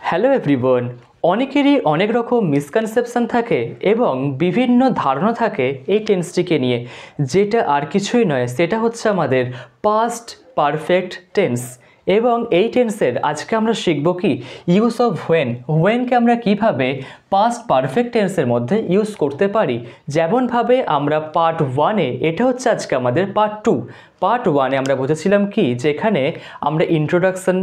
Hello everyone. অনেকেরই অনেক রকম মিসকনসেপশন থাকে এবং বিভিন্ন ধারণা থাকে এই টেন্সটিকে নিয়ে, যেটা আর কিছুই নয়, সেটা হচ্ছে আমাদের পাস্ট পারফেক্ট টেন্স। এবং এই টেন্সের আজকে আমরা শিখব কি ইউজ অফ হোয়েনকে আমরা কিভাবে পাস্ট পারফেক্ট টেন্সের মধ্যে ইউজ করতে পারি। যেমনভাবে আমরা পার্ট ওয়ানে, এটা হচ্ছে আজকে আমাদের পার্ট ওয়ানে আমরা বুঝেছিলাম কি, যেখানে আমরা ইন্ট্রোডাকশন,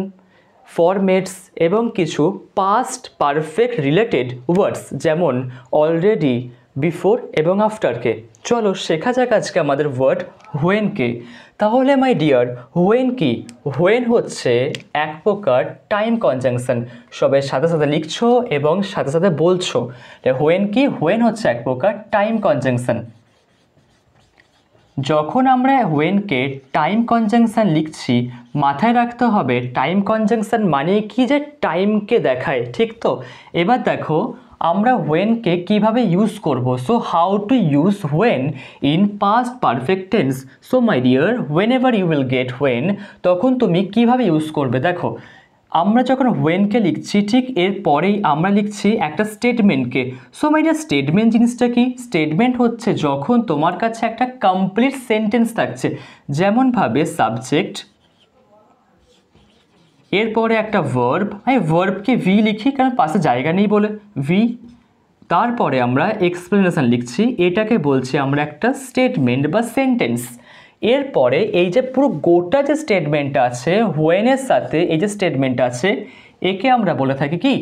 ফরম্যাটস এবং কিছু পাস্ট পারফেক্ট রিলেটেড ওয়ার্ডস যেমন অলরেডি, বিফোর এবং আফটারকে। চলো শেখা যাক আজকে আমাদের ওয়ার্ড হোয়েনকে। তাহলে মাই ডিয়ার, হোয়েন কি? হোয়েন হচ্ছে এক প্রকার টাইম কনজাংশন। সবাই সাথে সাথে লিখছো এবং সাথে সাথে বলছো। হোয়েন কি? হোয়েন হচ্ছে এক প্রকার টাইম কনজাংশন। যখন আমরা হোয়েনকে টাইম কনজাংশন লিখছি, মাথায় রাখতে হবে টাইম কনজাংশন মানে কি, যে টাইমকে দেখায়, ঠিক তো? এবার দেখো আমরা হোয়েনকে কিভাবে ইউজ করব। So how to use when in past perfect tense. So my dear, whenever you will get when, তখন তুমি কিভাবে ইউজ করবে। দেখো আমরা যখন হোয়েনকে লিখছি, ঠিক এর পরেই আমরা লিখছি একটা স্টেটমেন্টকে। সো মাই ডিয়ার, স্টেটমেন্ট জিনিসটা কি? স্টেটমেন্ট হচ্ছে যখন তোমার কাছে একটা কমপ্লিট সেন্টেন্স থাকছে, যেমনভাবে সাবজেক্ট, এরপরে একটা ভার্ব, আমি ভার্বকে ভি লিখি কারণ পাশে জায়গা নেই বলে, ভি, তারপরে আমরা এক্সপ্লেনেশন লিখছি, এটাকে বলছি আমরা একটা স্টেটমেন্ট বা সেন্টেন্স। এরপরে এই যে পুরো গোটা যে স্টেটমেন্টটা আছে হোয়েনের সাথে, এই যে স্টেটমেন্টটা আছে, একে আমরা বলে থাকি কি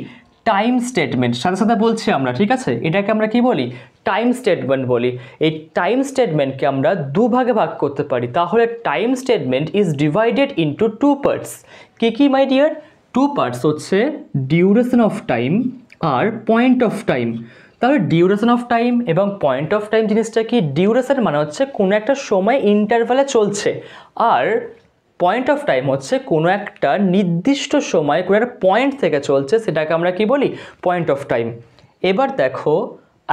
টাইম স্টেটমেন্ট। সাথে সাথে বলছি আমরা, ঠিক আছে? এটাকে আমরা কি বলি? টাইম স্টেটমেন্ট বলি। এই টাইম স্টেটমেন্টকে আমরা দুভাগে ভাগ করতে পারি। তাহলে time statement is divided into two parts. কি মাই ডিয়ার? টু পার্টস হচ্ছে ডিউরেশন অফ টাইম আর পয়েন্ট অফ টাইম। তাহলে ডিউরেশন অফ টাইম এবং পয়েন্ট অফ টাইম জিনিসটা কি? ডিউরেশন মানে হচ্ছে কোনো একটা সময় ইন্টারভ্যালে চলছে, আর পয়েন্ট অফ টাইম হচ্ছে কোনো একটা নির্দিষ্ট সময় কোনো একটা পয়েন্ট থেকে চলছে, সেটাকে আমরা কি বলি? Point of time. এবার দেখো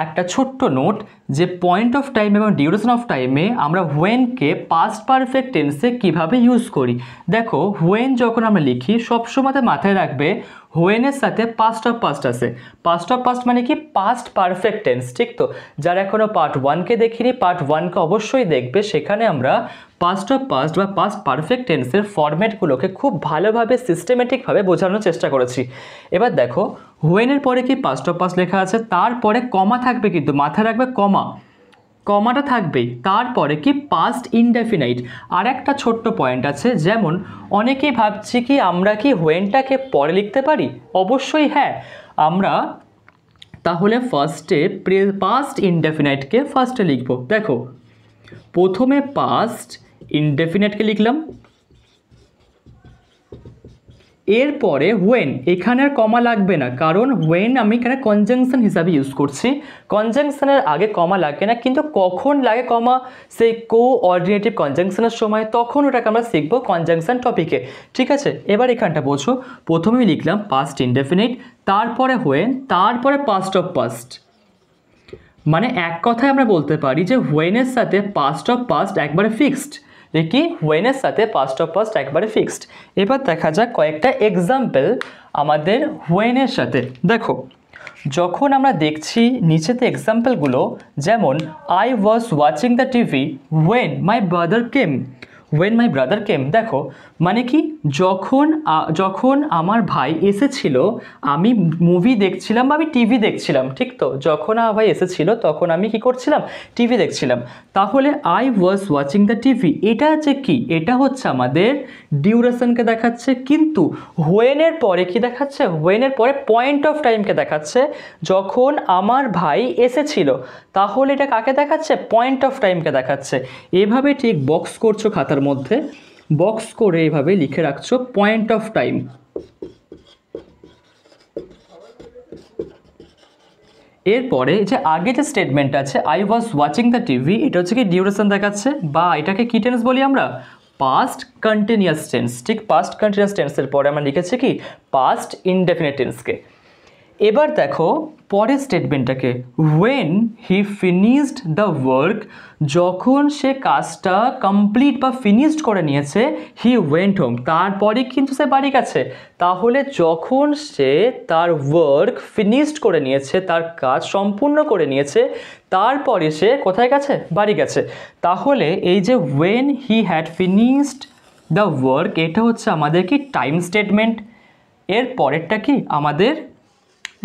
একটা ছোট্ট নোট, যে পয়েন্ট অফ টাইম এবং ডিউরেশন অফ টাইমে আমরা হোয়েনকে পাস্ট পারফেক্ট টেন্সে কিভাবে ইউজ করি। দেখো হোয়েন যখন আমরা লিখি, সবসময় মাথায় রাখবে হোয়েনের সাথে পাস্ট অফ পাস্ট আছে। পাস্ট অফ পাস্ট মানে কি? পাস্ট পারফেক্ট টেন্স, ঠিক তো? যারা এখনও পার্ট ওয়ানকে দেখিনি, পার্ট ওয়ানকে অবশ্যই দেখবে। সেখানে আমরা পাস্ট অফ পাস্ট বা পাস্ট পারফেক্ট টেন্সের ফরম্যাটগুলোকে খুব ভালোভাবে সিস্টেমেটিকভাবে বোঝানোর চেষ্টা করেছি। এবার দেখো হোয়েনের পরে কি পাস্ট অফ পাস্ট লেখা আছে, তারপরে কমা থাকবে, কিন্তু মাথায় রাখবে কমাটা থাকবেই। তারপরে কি? Past indefinite. আর একটা ছোট্ট পয়েন্ট আছে, যেমন অনেকেই ভাবছি কি আমরা কি হোয়েনটাকে পরে লিখতে পারি? অবশ্যই হ্যাঁ। আমরা তাহলে ফার্স্টে পাস্ট ইনডেফিনাইটকে ফার্স্টে লিখব। দেখো প্রথমে পাস্ট ইনডেফিনাইটকে লিখলাম, এরপরে হোয়েন। এখানে আর কমা লাগবে না, কারণ হোয়েন আমি এখানে কনজাংশন হিসাবে ইউজ করছি। কনজাংশনের আগে কমা লাগে না, কিন্তু কখন লাগে কমা? সেই কোঅর্ডিনেটিভ কনজাংশনের সময়, তখন ওটাকে আমরা শিখবো কনজাংশন টপিকে, ঠিক আছে? এবার এখানটা বোঝো, প্রথমেই লিখলাম পাস্ট ইনডেফিনিট, তারপরে হোয়েন, তারপরে পাস্ট অফ পাস্ট। মানে এক কথায় আমরা বলতে পারি যে হোয়েনের সাথে পাস্ট অফ পাস্ট একবারে ফিক্সড। দেখি হোয়েনের সাথে পাস্ট অফ পাস্ট একবারে ফিক্সড। এবার দেখা যাক কয়েকটা এক্সাম্পল আমাদের হোয়েনের সাথে। দেখো যখন আমরা দেখছি নিচেতে এক্সাম্পলগুলো, যেমন I was watching the TV when my brother came. When my brother কেম, দেখো মানে কি? যখন আমার ভাই এসেছিল, আমি মুভি দেখছিলাম বা আমি টিভি দেখছিলাম, ঠিক তো? যখন আমার ভাই এসেছিল তখন আমি কি করছিলাম? টিভি দেখছিলাম। তাহলে I was watching the TV, এটা হচ্ছে কি? এটা হচ্ছে আমাদের ডিউরেশনকে দেখাচ্ছে। কিন্তু হোয়েনের পরে কি দেখাচ্ছে? হোয়েনের পরে পয়েন্ট অফ টাইমকে দেখাচ্ছে। যখন আমার ভাই এসেছিল, তাহলে এটা কাকে দেখাচ্ছে? পয়েন্ট অফ টাইমকে দেখাচ্ছে। এভাবে ঠিক বক্স করছো খাতার মধ্যে, বক্স করে এভাবে লিখে রাখছো পয়েন্ট অফ টাইম। এরপরে যে আগে যে স্টেটমেন্ট আছে I was watching the TV, এটা হচ্ছে কি ডিউরেশন দেখাচ্ছে, বা এটাকে কি টেন্স বলি আমরা? Past continuous tense. ঠিক পাস্ট কন্টিনিউয়াস টেন্সের পরে আমরা লিখেছি কি? পাস্ট ইনডেফিনিট টেন্সকে। এবার দেখো পরের স্টেটমেন্টটাকে, when he finished the work, যখন সে কাজটা কমপ্লিট বা ফিনিশড করে নিয়েছে, হি ওয়েন্ট হোম, তারপরে কিন্তু সে বাড়ি গেছে। তাহলে যখন সে তার ওয়ার্ক ফিনিশড করে নিয়েছে, তার কাজ সম্পূর্ণ করে নিয়েছে, তারপরে সে কোথায় গেছে? বাড়ি গেছে। তাহলে এই যে when he had finished the work, এটা হচ্ছে আমাদের কি টাইম স্টেটমেন্ট। এর পরেরটা কি আমাদের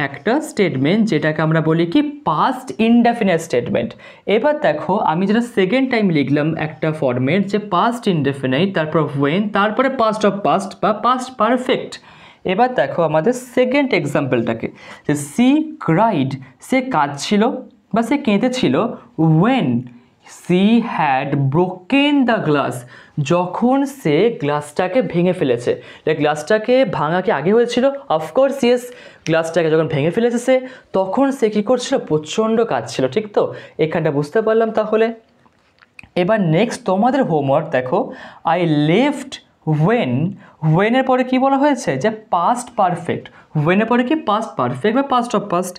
একটা স্টেটমেন্ট, যেটাকে আমরা বলি কি পাস্ট ইনডেফিনিট স্টেটমেন্ট। এবার দেখো আমি যেটা সেকেন্ড টাইম লিখলাম একটা ফর্মেট, যে পাস্ট ইনডেফিনিট, তারপর ওয়েন, তারপরে পাস্ট অফ পাস্ট বা পাস্ট পারফেক্ট। এবার দেখো আমাদের সেকেন্ড এক্সাম্পলটাকে, যে সি ক্রাইড, সে কাঁদছিল বা সে কেঁদেছিল, when she had broken the glass, যখন সে গ্লাসটাকে ভেঙে ফেলেছে। গ্লাসটাকে ভাঙা কি আগে হয়েছিল? Of course yes. গ্লাসটাকে যখন ভেঙে ফেলেছে সে, তখন সে কী করছিল? প্রচণ্ড কাঁদছিল, ঠিক তো? এখানটা বুঝতে পারলাম তাহলে। এবার নেক্সট তোমাদের হোমওয়ার্ক দেখো, আই লেফট ওয়েন, ওয়েনের পরে কি বলা হয়েছে? যে পাস্ট পারফেক্ট। ওয়েনের পরে কি? পাস্ট পারফেক্ট বা past of past.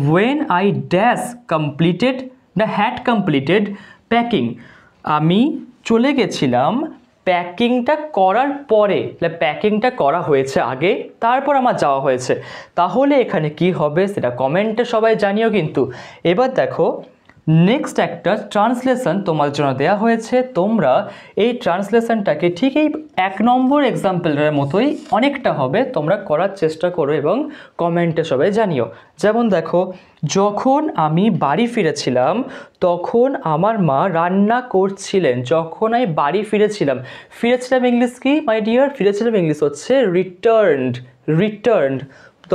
When I dash completed the had completed packing, আমি চলে গেছিলাম প্যাকিংটা করার পরে, প্যাকিংটা করা হয়েছে আগে, তারপর আমার যাওয়া হয়েছে। তাহলে এখানে কি হবে সেটা কমেন্টে সবাই জানিও কিন্তু। এবার দেখো নেক্সট একটা ট্রান্সলেশন তোমাদের জন্য দেওয়া হয়েছে। তোমরা এই ট্রান্সলেশনটাকে ঠিক এই 1 নম্বর এক্সাম্পলের মতোই অনেকটা হবে, তোমরা করার চেষ্টা করো এবং কমেন্টে সবাই জানিও। যেমন দেখো, যখন আমি বাড়ি ফিরেছিলাম তখন আমার মা রান্না করছিলেন। যখন আমি বাড়ি ফিরেছিলাম, ফিরেছিলাম ইংলিশ কি মাই ডিয়ার? ফিরেছিলাম ইংলিশ হচ্ছে রিটার্নড। রিটার্নড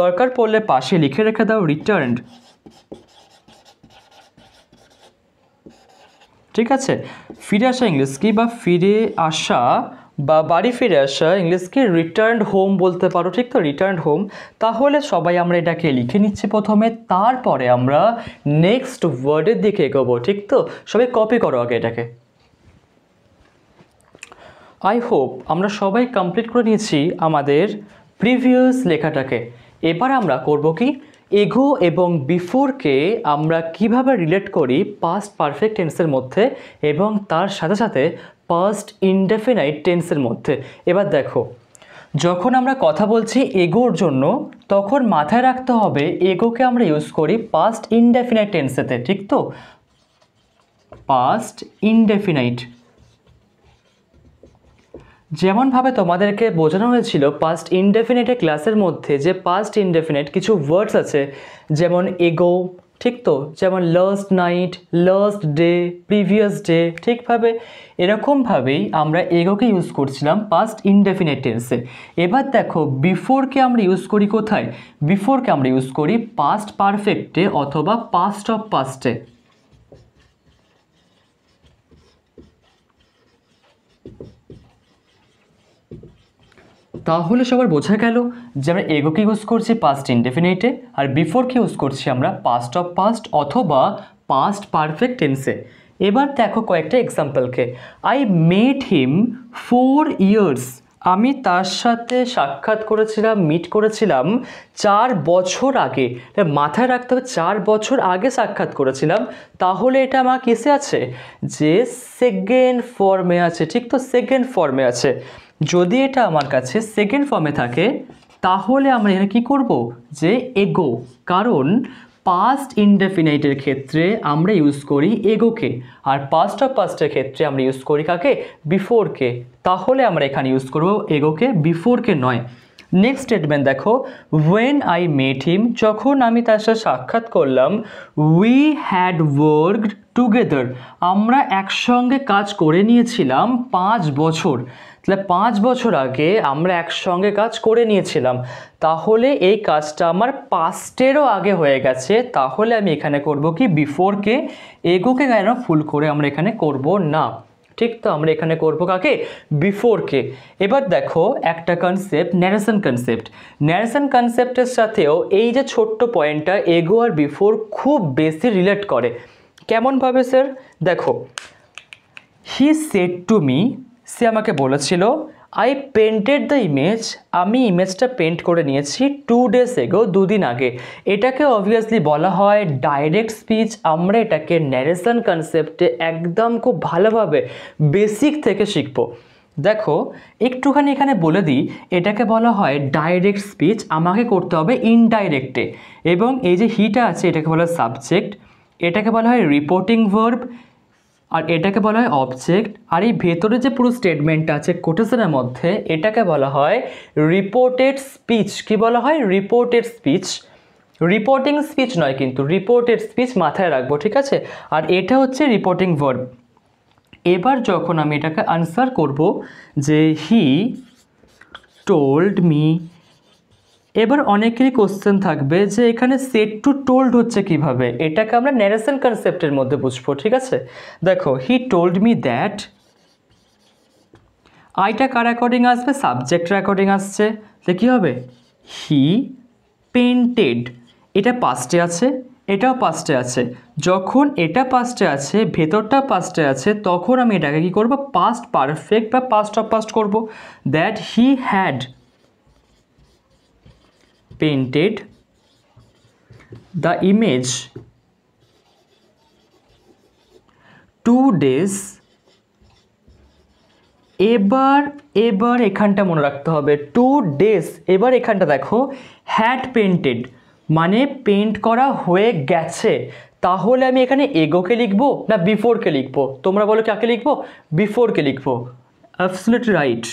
দরকার পড়লে পাশে লিখে রেখে দাও, রিটার্নড। ঠিক আছে, ফিরে আসা ইংলিশ কি? বা ফিরে আসা বা বাড়ি ফিরে আসা ইংলিশ কি? রিটার্নড হোম বলতে পারো, ঠিক তো? Returned home. তাহলে সবাই আমরা এটাকে লিখে নিচ্ছি প্রথমে, তারপরে আমরা নেক্সট ওয়ার্ডের দিকে এগোবো, ঠিক তো? সবাই কপি করো আগে এটাকে। আই হোপ আমরা সবাই কমপ্লিট করে নিয়েছি আমাদের প্রিভিয়াস লেখাটাকে। এবার আমরা করব কি, এগো এবং বিফোরকে আমরা কিভাবে রিলেট করি পাস্ট পারফেক্ট টেন্সের মধ্যে এবং তার সাথে সাথে পাস্ট ইনডেফিনাইট টেন্সের মধ্যে। এবার দেখো, যখন আমরা কথা বলছি এগোর জন্য, তখন মাথায় রাখতে হবে এগোকে আমরা ইউজ করি পাস্ট ইনডেফিনাইট টেন্সেতে, ঠিক তো? পাস্ট ইনডেফিনাইট, যেমনভাবে তোমাদেরকে বোঝানো হয়েছিল পাস্ট ইনডেফিনিটের ক্লাসের মধ্যে, যে পাস্ট ইনডেফিনিট কিছু ওয়ার্ডস আছে, যেমন এগো, ঠিক তো? যেমন last night, last day, previous day. ঠিকভাবে এরকমভাবেই আমরা এগোকে ইউজ করছিলাম পাস্ট ইনডেফিনিট টেন্সে। এবার দেখো বিফোরকে আমরা ইউজ করি কোথায়? বিফোরকে আমরা ইউজ করি পাস্ট পারফেক্টে অথবা পাস্ট অফ পাস্টে। তাহলে সবার বোঝা গেল যে আমরা এগোকে ইউজ করছি পাস্ট ইনডেফিনিটে, আর বিফোরকে ইউজ করছি আমরা পাস্ট অফ পাস্ট অথবা পাস্ট পারফেক্ট টেন্সে। এবার দেখো কয়েকটা এক্সাম্পলকে। আই মেট হিম 4 years, আমি তার সাথে সাক্ষাৎ করেছিলাম, মিট করেছিলাম 4 বছর আগে। মাথায় রাখতে হবে 4 বছর আগে সাক্ষাৎ করেছিলাম। তাহলে এটা আমার কিসে আছে? যে সেকেন্ড ফর্মে আছে, ঠিক তো? সেকেন্ড ফর্মে আছে। যদি এটা আমার কাছে সেকেন্ড ফর্মে থাকে তাহলে আমরা এখানে কী করব? যে এগো, কারণ পাস্ট ইনডেফিনাইটের ক্ষেত্রে আমরা ইউজ করি এগোকে, আর পাস্ট অফ পাস্টের ক্ষেত্রে আমরা ইউজ করি কাকে? বিফোরকে। তাহলে আমরা এখানে ইউজ করব এগোকে, বিফোরকে নয়। নেক্সট স্টেটমেন্ট দেখো, ওয়েন আই মেট হিম, যখন আমি তার সাথে সাক্ষাৎ করলাম, উই হ্যাড ওয়ার্কড টুগেদার, আমরা একসঙ্গে কাজ করে নিয়েছিলাম 5 বছর। তাহলে 5 বছর আগে আমরা একসঙ্গে কাজ করে নিয়েছিলাম। তাহলে এই কাজটা আমার পাস্টেরও আগে হয়ে গেছে। তাহলে আমি এখানে করব কি? বিফোরকে। এগোকে কেন ফুল করে আমরা এখানে করব না, ঠিক তো? আমরা এখানে করব কাকে? বিফোরকে। এবার দেখো একটা কনসেপ্ট, ন্যারেশন কনসেপ্ট। ন্যারেশন কনসেপ্টের সাথেও এই যে ছোট্ট পয়েন্টটা এগো আর বিফোর খুব বেশি রিলেট করে। কেমনভাবে স্যার? দেখো, হি সেড টু মি, সে আমাকে বলেছিল, আই পেন্টেড দ্য ইমেজ, আমি ইমেজটা পেন্ট করে নিয়েছি 2 days ago, 2 দিন আগে। এটাকে অবভিয়াসলি বলা হয় ডাইরেক্ট স্পিচ। আমরা এটাকে ন্যারেশন কনসেপ্টে একদম খুব ভালোভাবে বেসিক থেকে শিখবো। দেখো একটুখানি এখানে বলে দিই, এটাকে বলা হয় ডাইরেক্ট স্পিচ, আমাকে করতে হবে ইনডাইরেক্টে। এবং এই যে হিটা আছে এটাকে বলা হয় সাবজেক্ট, এটাকে বলা হয় রিপোর্টিং ভার্ব, আর এটাকে বলা হয় অবজেক্ট। আর এই ভেতরে যে পুরো স্টেটমেন্টটা আছে কোটেশনের মধ্যে এটাকে বলা হয় রিপোর্টেড স্পিচ। কি বলা হয়? Reported speech. রিপোর্টিং স্পিচ নয় কিন্তু, রিপোর্টেড স্পিচ মাথায় রাখবো, ঠিক আছে? আর এটা হচ্ছে রিপোর্টিং ভার্ব। এবার যখন আমি এটাকে আনসার করব যে হি টোল্ড মি, এবার অনেকেরই কোশ্চেন থাকবে যে এখানে সেড টু টোল্ড হচ্ছে কিভাবে, এটাকে আমরা ন্যারেশন কনসেপ্টের মধ্যে বুঝবো, ঠিক আছে? দেখো হি টোল্ড মি দ্যাট, আইটা কার অ্যাকর্ডিং আসবে? সাবজেক্টের অ্যাকর্ডিং আসছে, তো কী হবে? হি পেন্টেড, এটা পাস্টে আছে, এটাও পাস্টে আছে। যখন এটা পাস্টে আছে, ভেতরটা পাস্টে আছে, তখন আমি এটাকে কী করবো? পাস্ট পারফেক্ট বা পাস্ট অফ পাস্ট করবো। That he had painted the image 2 days, এবার এখানটা মনে রাখতে হবে 2 days। এবার এখানটা দেখো হ্যাড পেন্টেড মানে পেন্ট করা হয়ে গেছে, তাহলে আমি এখানে এগোকে লিখবো না বিফোরকে লিখবো? তোমরা বলো কাকে লিখবো? বিফোরকে লিখবো। অ্যাবসলিউটলি রাইট,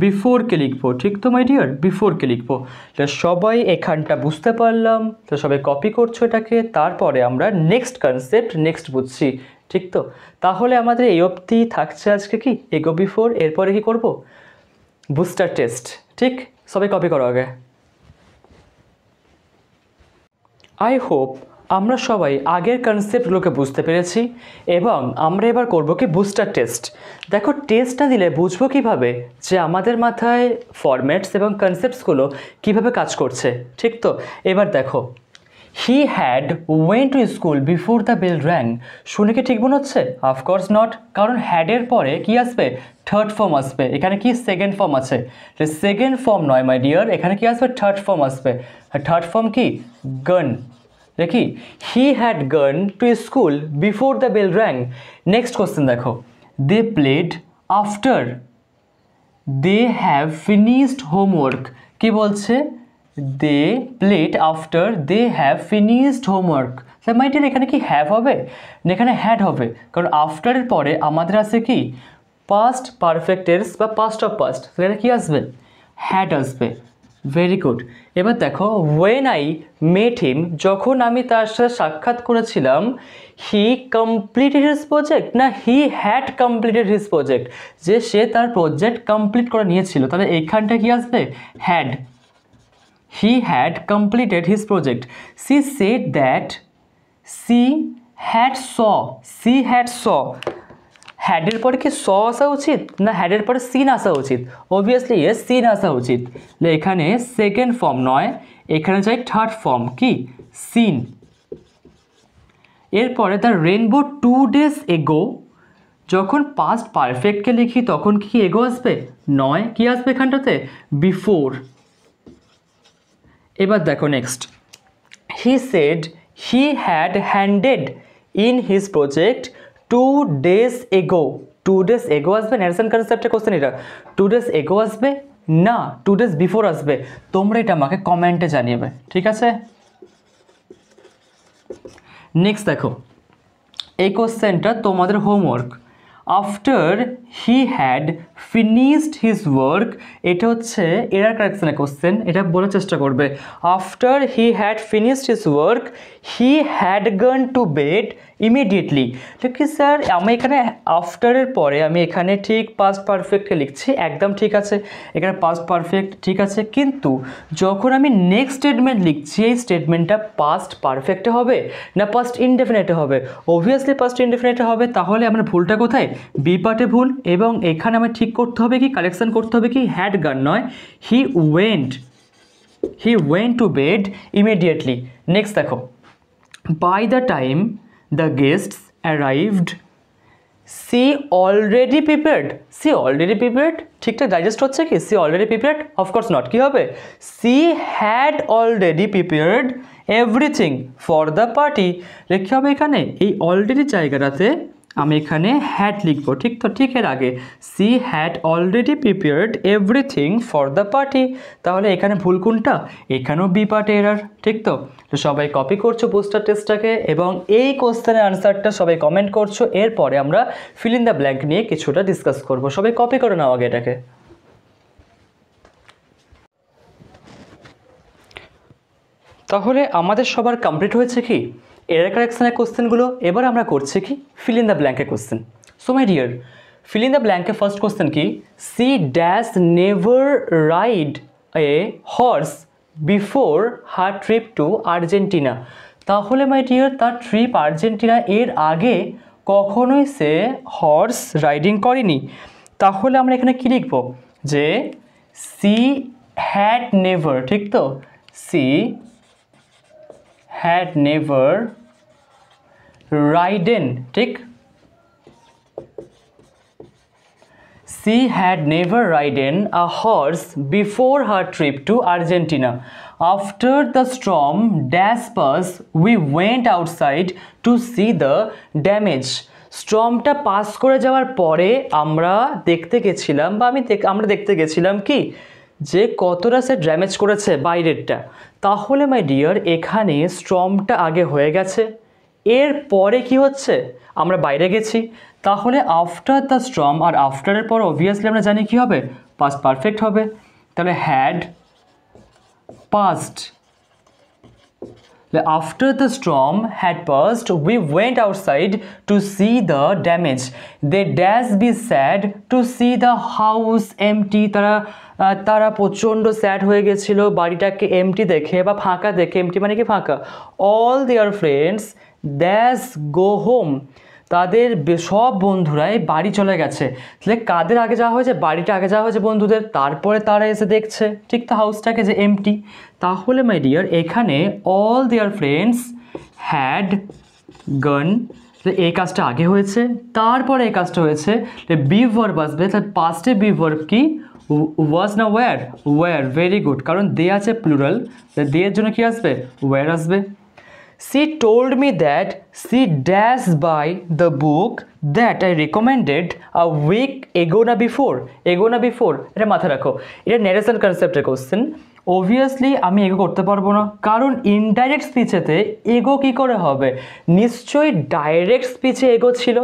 বিফোরকে লিখবো, ঠিক তো মাই ডিয়ার? বিফোরকে লিখবো। তো সবাই এখানটা বুঝতে পারলাম, তো সবাই কপি করছো এটাকে, তারপরে আমরা নেক্সট কনসেপ্ট নেক্সট বুঝছি, ঠিক তো? তাহলে আমাদের এই অবধি থাকছে আজকে কি এগো বিফোর। এরপরে কি করব? বুস্টার টেস্ট, ঠিক? সবাই কপি করো আগে। আই হোপ আমরা সবাই আগের কনসেপ্টগুলোকে বুঝতে পেরেছি, এবং আমরা এবার করব কি বুস্টার টেস্ট। দেখো টেস্টটা দিলে বুঝবো কিভাবে যে আমাদের মাথায় ফরম্যাটস এবং কনসেপ্টসগুলো কিভাবে কাজ করছে, ঠিক তো? এবার দেখো he had went to school before the bell rang, শুনে কি ঠিক মনে হচ্ছে? অফকোর্স নট, কারণ হ্যাডের পরে কি আসবে? থার্ড ফর্ম আসবে। এখানে কি সেকেন্ড ফর্ম আছে? সেকেন্ড ফর্ম নয় মাই ডিয়ার, এখানে কি আসবে? থার্ড ফর্ম আসবে। আর থার্ড ফর্ম কি? গান। দেখি he had gone to school before the bell rang. Next question দেখো, they played after they have finished homework. কি বলছে? They played after they have finished homework. Sir my dear এখানে কি have হবে না এখানে হ্যাড হবে? কারণ আফটারের পরে আমাদের আছে কি পাস্ট পারফেক্ট টেন্স বা পাস্ট অফ পাস্ট, সেখানে কি আসবে? হ্যাড আসবে। Very good. এবার দেখো ওয়েন আই মেট হিম, যখন আমি তার সাথে সাক্ষাৎ করেছিলাম, হি কমপ্লিটেড হিজ প্রজেক্ট না হি হ্যাড কমপ্লিটেড হিজ প্রজেক্ট? যে সে তার প্রজেক্ট কমপ্লিট করে নিয়েছিল, তাহলে এইখানটা কি আসবে? Had. He had completed his project. She said that she had saw, she had saw. হ্যাডের পরে কি স আসা উচিত না হ্যাডের পরে সিন আসা উচিত? অবভিয়াসলি ইয়েস, সিন আসা উচিত। এখানে সেকেন্ড ফর্ম নয়, এখানে চাই থার্ড ফর্ম কি? সিন। এরপরে দ্য রেনবো 2 days এগো, যখন পাস্ট পারফেক্টকে লিখি তখন কি এগো আসবে? নয়, কি আসবে এখানটাতে? বিফোর। এবার দেখো next, he said he had handed in his project 2 days এগো। 2 days এগো আসবে? ন্যারেশন কনসেপ্টের কোশ্চেন এটা। 2 days এগো আসবে না 2 days বিফোর আসবে? তোমরা এটা আমাকে কমেন্টে জানিয়ে, ঠিক আছে? নেক্সট দেখো এই কোশ্চেনটা তোমাদের homework. After he had finished his work, এটা হচ্ছে এরার কারেকশনের কোশ্চেন, এটা বলার চেষ্টা করবে। After he had finished his work he had gone to bed immediately. ঠিক কি স্যার, আমি এখানে আফটারের পরে আমি এখানে ঠিক পাস্ট পারফেক্টকে লিখছি, একদম ঠিক আছে, এখানে পাস্ট পারফেক্ট ঠিক আছে, কিন্তু যখন আমি নেক্সট স্টেটমেন্ট লিখছি এই স্টেটমেন্টটা পাস্ট পারফেক্টে হবে না পাস্ট ইনডেফিনিটে হবে? অবভিয়াসলি পাস্ট ইনডেফিনিটে হবে। তাহলে আমার ভুলটা কোথায়? বি পার্টে ভুল। এবং এখানে আমার ঠিক করতে হবে কি, কারেকশন করতে হবে কি, হ্যাড গান নয় he went to bed immediately. Next দেখো, by the time the guests arrived she already prepared, she already prepared ঠিকঠাক ডাইজেস্ট হচ্ছে কি? She already prepared, of course not. কী হবে? She had already prepared everything for the party. লিখতে হবে এখানে এই অলরেডি জায়গাটাতে আমি এখানে হ্যাড লিখবো, ঠিক তো? ঠিক এর আগে C had already prepared everything for the party. তাহলে এখানে ভুল কোনটা? এখানেও বি পার্ট এরার, ঠিক তো? তো সবাই কপি করছো পোস্টার টেস্টটাকে এবং এই কোশ্চেনের আনসারটা সবাই কমেন্ট করছো। এরপরে আমরা ফিল ইন দ্য ব্ল্যাঙ্ক নিয়ে কিছুটা ডিসকাস করব। সবাই কপি করে নাও আগে এটাকে। তাহলে আমাদের সবার কমপ্লিট হয়েছে কি এরার কারেকশনের কোশ্চেনগুলো? এবার আমরা করছি কি ফিল ইন দ্য ব্ল্যাঙ্কের কোশ্চেন। So my dear, fill in the ব্ল্যাঙ্কের ফার্স্ট কোশ্চেন কি? She dash never ride a horse before her trip to Argentina. তাহলে মাই ডিয়ার, তার ট্রিপ আর্জেন্টিনা এর আগে কখনোই সে হর্স রাইডিং করেনি। তাহলে আমরা এখানে কী লিখব? যে সি হ্যাড নেভার, ঠিক তো? সি had never ridden, ঠিক? She had never ridden a horse before her trip to Argentina. After the storm dash passed, we went outside to see the damage. স্টর্মটা পাস করে যাওয়ার পরে আমরা দেখতে গেছিলাম, বা আমরা দেখতে গেছিলাম কি যে কতটা সে ড্যামেজ করেছে বাইরেরটা। তাহলে মাই ডিয়ার এখানে স্টর্মটা আগে হয়ে গেছে, এর পরে কি হচ্ছে? আমরা বাইরে গেছি। তাহলে আফটার দ্য স্টর্ম, আর আফটারের পর অবভিয়াসলি আমরা জানি কি হবে? পাস্ট পারফেক্ট হবে। তাহলে had passed. After the storm had passed, we went outside to see the damage. They dash be sad to see the house empty. তারা প্রচণ্ড স্যাড হয়ে গেছিলো বাড়িটাকে এমটি দেখে, বা ফাঁকা দেখে। এমটি মানে কি? ফাঁকা। All their friends dash go home. তাদের সব বন্ধুরাই বাড়ি চলে গেছে। তাহলে কাদের আগে যাওয়া হয়েছে? বাড়িটা আগে যাওয়া হয়েছে বন্ধুদের, তারপরে তারা এসে দেখছে, ঠিক তো, হাউসটাকে যে এমটি। তাহলে মাই ডিয়ার এখানে all their friends had gone, এই কাজটা আগে হয়েছে, তারপরে এই কাজটা হয়েছে। বি ভার্ব আসবে, তাহলে পাস্টে বি ভার্ব কি? ওয়াজ না ওয়্যার? ওয়্যার, ভেরি গুড, কারণ দে আছে প্লুরাল, দে এর জন্য কি আসবে? ওয়্যার আসবে। She told me that she dashed by the book that I recommended a week ago না before. এগো না বিফোর, এটা মাথায় রাখো। এটা ন্যারেশন কনসেপ্টের কোশ্চেন। অবভিয়াসলি আমি এগো করতে পারবো না, কারণ ইনডাইরেক্ট স্পিচেতে এগো কী করে হবে? নিশ্চয়ই ডাইরেক্ট স্পিচে এগো ছিল,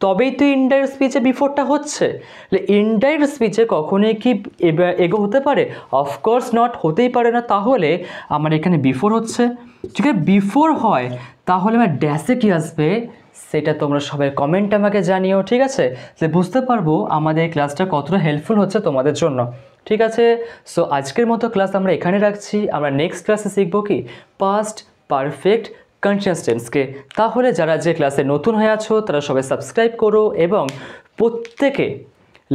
তবেই তো ইনডাইরেক্ট স্পিচে বিফোরটা হচ্ছে। ইনডাইরেক্ট স্পিচে কখনোই কি এগো হতে পারে? অফকোর্স নট, হতেই পারে না। তাহলে আমার এখানে বিফোর হচ্ছে, ঠিক আছে? বিফোর হয় তাহলে আমার ড্যাশে কী আসবে সেটা তোমরা সবাই কমেন্ট আমাকে জানিও, ঠিক আছে? যে বুঝতে পারবো আমাদের এই ক্লাসটা কতটা হেল্পফুল হচ্ছে তোমাদের জন্য, ঠিক আছে? সো আজকের মতো ক্লাস আমরা এখানে রাখছি। আমরা নেক্সট ক্লাসে শিখবো কি পাস্ট পারফেক্ট কন্টিনিউয়াস টেন্সকে। তাহলে যারা যে ক্লাসে নতুন হয়ে আছো তারা সবাই সাবস্ক্রাইব করো এবং প্রত্যেকে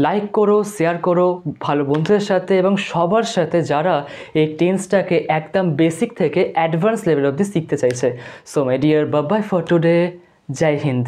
লাইক করো, শেয়ার করো ভালো বন্ধুদের সাথে এবং সবার সাথে যারা এই টেন্সটাকে একদম বেসিক থেকে অ্যাডভান্স লেভেল অবধি শিখতে চাইছে। So my dear, bye bye for today. জয় হিন্দ।